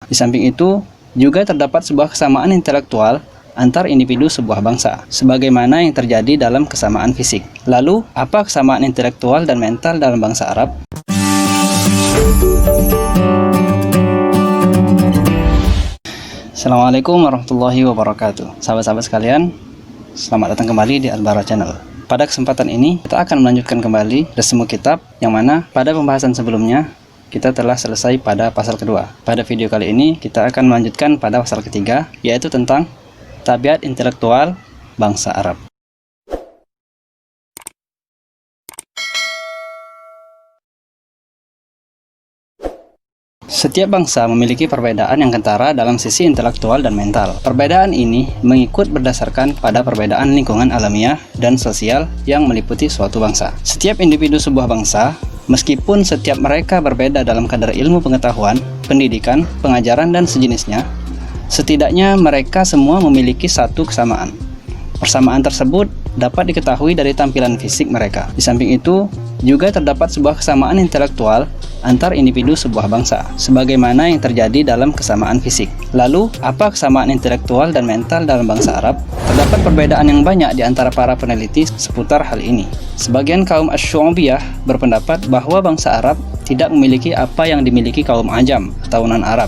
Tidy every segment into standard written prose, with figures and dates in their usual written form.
Di samping itu, juga terdapat sebuah kesamaan intelektual antar individu sebuah bangsa, sebagaimana yang terjadi dalam kesamaan fisik. Lalu, apa kesamaan intelektual dan mental dalam bangsa Arab? Assalamualaikum warahmatullahi wabarakatuh. Sahabat-sahabat sekalian, selamat datang kembali di Al-Bara Channel. Pada kesempatan ini, kita akan melanjutkan kembali resum kitab yang mana pada pembahasan sebelumnya kita telah selesai pada pasal kedua. Pada video kali ini, kita akan melanjutkan pada pasal ketiga, yaitu tentang tabiat intelektual bangsa Arab. Setiap bangsa memiliki perbedaan yang kentara dalam sisi intelektual dan mental. Perbedaan ini mengikut berdasarkan pada perbedaan lingkungan alamiah dan sosial yang meliputi suatu bangsa. Setiap individu sebuah bangsa, meskipun setiap mereka berbeda dalam kadar ilmu pengetahuan, pendidikan, pengajaran, dan sejenisnya, setidaknya mereka semua memiliki satu kesamaan. Persamaan tersebut dapat diketahui dari tampilan fisik mereka. Di samping itu, juga terdapat sebuah kesamaan intelektual antar individu sebuah bangsa, sebagaimana yang terjadi dalam kesamaan fisik. Lalu, apa kesamaan intelektual dan mental dalam bangsa Arab? Terdapat perbedaan yang banyak di antara para peneliti seputar hal ini. Sebagian kaum Asy-Syu'ubiyah berpendapat bahwa bangsa Arab tidak memiliki apa yang dimiliki kaum Ajam atau non-Arab,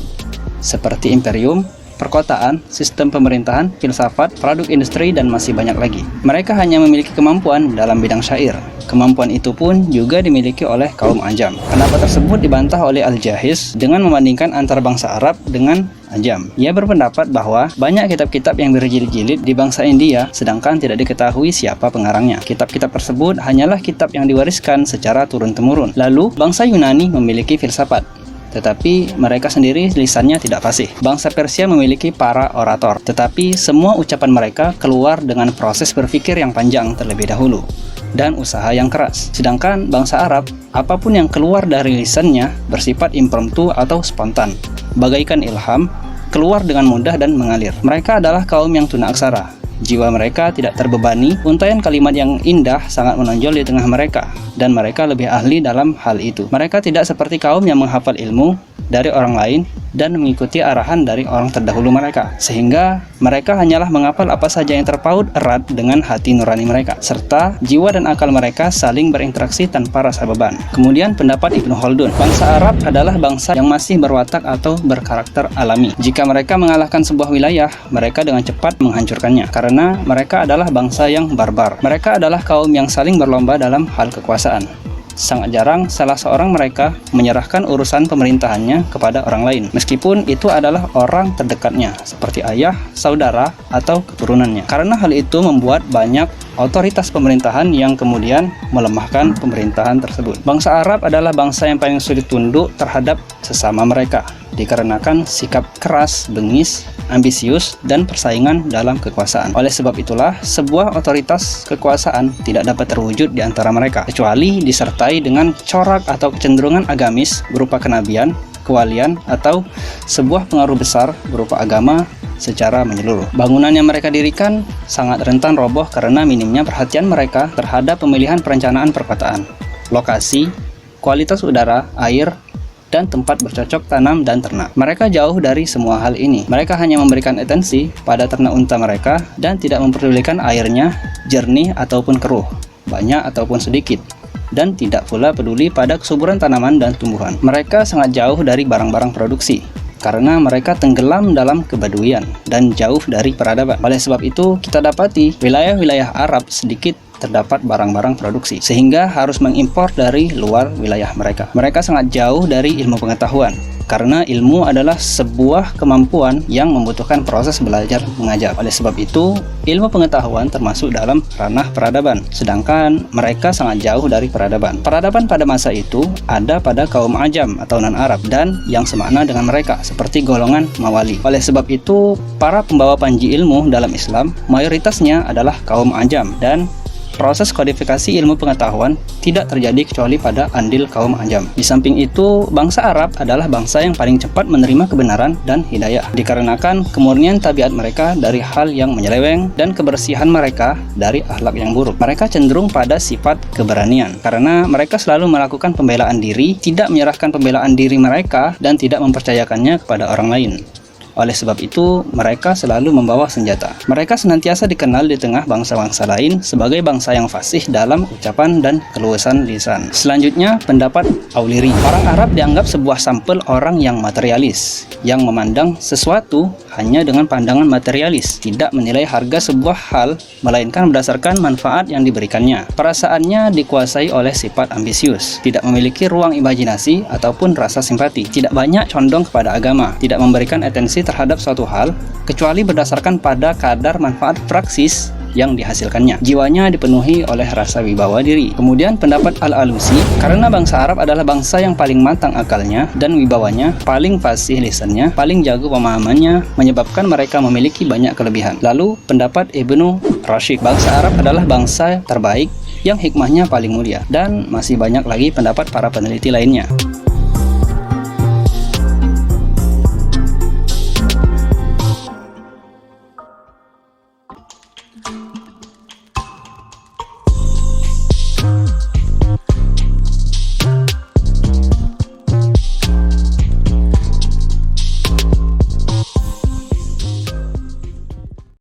seperti imperium, perkotaan, sistem pemerintahan, filsafat, produk industri, dan masih banyak lagi. Mereka hanya memiliki kemampuan dalam bidang syair. Kemampuan itu pun juga dimiliki oleh kaum Ajam. Pendapat tersebut dibantah oleh Al-Jahiz dengan membandingkan antara bangsa Arab dengan Ajam. Ia berpendapat bahwa banyak kitab-kitab yang berjilid-jilid di bangsa India, sedangkan tidak diketahui siapa pengarangnya. Kitab-kitab tersebut hanyalah kitab yang diwariskan secara turun-temurun. Lalu, bangsa Yunani memiliki filsafat, tetapi mereka sendiri lisannya tidak fasih. Bangsa Persia memiliki para orator, tetapi semua ucapan mereka keluar dengan proses berpikir yang panjang terlebih dahulu dan usaha yang keras. Sedangkan bangsa Arab, apapun yang keluar dari lisannya bersifat impromptu atau spontan, bagaikan ilham, keluar dengan mudah dan mengalir. Mereka adalah kaum yang tunaaksara. Jiwa mereka tidak terbebani, untaian kalimat yang indah sangat menonjol di tengah mereka, dan mereka lebih ahli dalam hal itu. Mereka tidak seperti kaum yang menghafal ilmu dari orang lain dan mengikuti arahan dari orang terdahulu mereka, sehingga mereka hanyalah menghafal apa saja yang terpaut erat dengan hati nurani mereka, serta jiwa dan akal mereka saling berinteraksi tanpa rasa beban. Kemudian pendapat Ibnu Khaldun, bangsa Arab adalah bangsa yang masih berwatak atau berkarakter alami. Jika mereka mengalahkan sebuah wilayah, mereka dengan cepat menghancurkannya, karena mereka adalah bangsa yang barbar. Mereka adalah kaum yang saling berlomba dalam hal kekuasaan. Sangat jarang salah seorang mereka menyerahkan urusan pemerintahannya kepada orang lain, meskipun itu adalah orang terdekatnya, seperti ayah, saudara, atau keturunannya. Karena hal itu membuat banyak otoritas pemerintahan yang kemudian melemahkan pemerintahan tersebut. Bangsa Arab adalah bangsa yang paling sulit tunduk terhadap sesama mereka, dikarenakan sikap keras, bengis, ambisius, dan persaingan dalam kekuasaan. Oleh sebab itulah, sebuah otoritas kekuasaan tidak dapat terwujud di antara mereka, kecuali disertai dengan corak atau kecenderungan agamis berupa kenabian, kewalian, atau sebuah pengaruh besar berupa agama secara menyeluruh. Bangunan yang mereka dirikan sangat rentan roboh karena minimnya perhatian mereka terhadap pemilihan perencanaan perkotaan, lokasi, kualitas udara, air, dan tempat bercocok tanam dan ternak. Mereka jauh dari semua hal ini. Mereka hanya memberikan atensi pada ternak unta mereka dan tidak memperdulikan airnya jernih ataupun keruh, banyak ataupun sedikit, dan tidak pula peduli pada kesuburan tanaman dan tumbuhan. Mereka sangat jauh dari barang-barang produksi, karena mereka tenggelam dalam kebaduian dan jauh dari peradaban. Oleh sebab itu, kita dapati wilayah-wilayah Arab sedikit terdapat barang-barang produksi, sehingga harus mengimpor dari luar wilayah mereka. Mereka sangat jauh dari ilmu pengetahuan, karena ilmu adalah sebuah kemampuan yang membutuhkan proses belajar mengajar. Oleh sebab itu, ilmu pengetahuan termasuk dalam ranah peradaban, sedangkan mereka sangat jauh dari peradaban. Peradaban pada masa itu ada pada kaum Ajam atau non-Arab dan yang semakna dengan mereka, seperti golongan Mawali. Oleh sebab itu, para pembawa panji ilmu dalam Islam mayoritasnya adalah kaum Ajam dan proses kodifikasi ilmu pengetahuan tidak terjadi kecuali pada andil kaum Ajam. Di samping itu, bangsa Arab adalah bangsa yang paling cepat menerima kebenaran dan hidayah, dikarenakan kemurnian tabiat mereka dari hal yang menyeleweng dan kebersihan mereka dari akhlak yang buruk. Mereka cenderung pada sifat keberanian, karena mereka selalu melakukan pembelaan diri, tidak menyerahkan pembelaan diri mereka, dan tidak mempercayakannya kepada orang lain. Oleh sebab itu, mereka selalu membawa senjata. Mereka senantiasa dikenal di tengah bangsa-bangsa lain sebagai bangsa yang fasih dalam ucapan dan keluasan lisan. Selanjutnya, pendapat Auliri. Orang Arab dianggap sebuah sampel orang yang materialis, yang memandang sesuatu hanya dengan pandangan materialis, tidak menilai harga sebuah hal, melainkan berdasarkan manfaat yang diberikannya. Perasaannya dikuasai oleh sifat ambisius, tidak memiliki ruang imajinasi ataupun rasa simpati, tidak banyak condong kepada agama, tidak memberikan atensi terhadap suatu hal kecuali berdasarkan pada kadar manfaat praksis yang dihasilkannya. Jiwanya dipenuhi oleh rasa wibawa diri. Kemudian pendapat Al-Alusi, karena bangsa Arab adalah bangsa yang paling matang akalnya dan wibawanya, paling fasih lisannya, paling jago pemahamannya, menyebabkan mereka memiliki banyak kelebihan. Lalu pendapat Ibnu Rashid, bangsa Arab adalah bangsa terbaik yang hikmahnya paling mulia, dan masih banyak lagi pendapat para peneliti lainnya.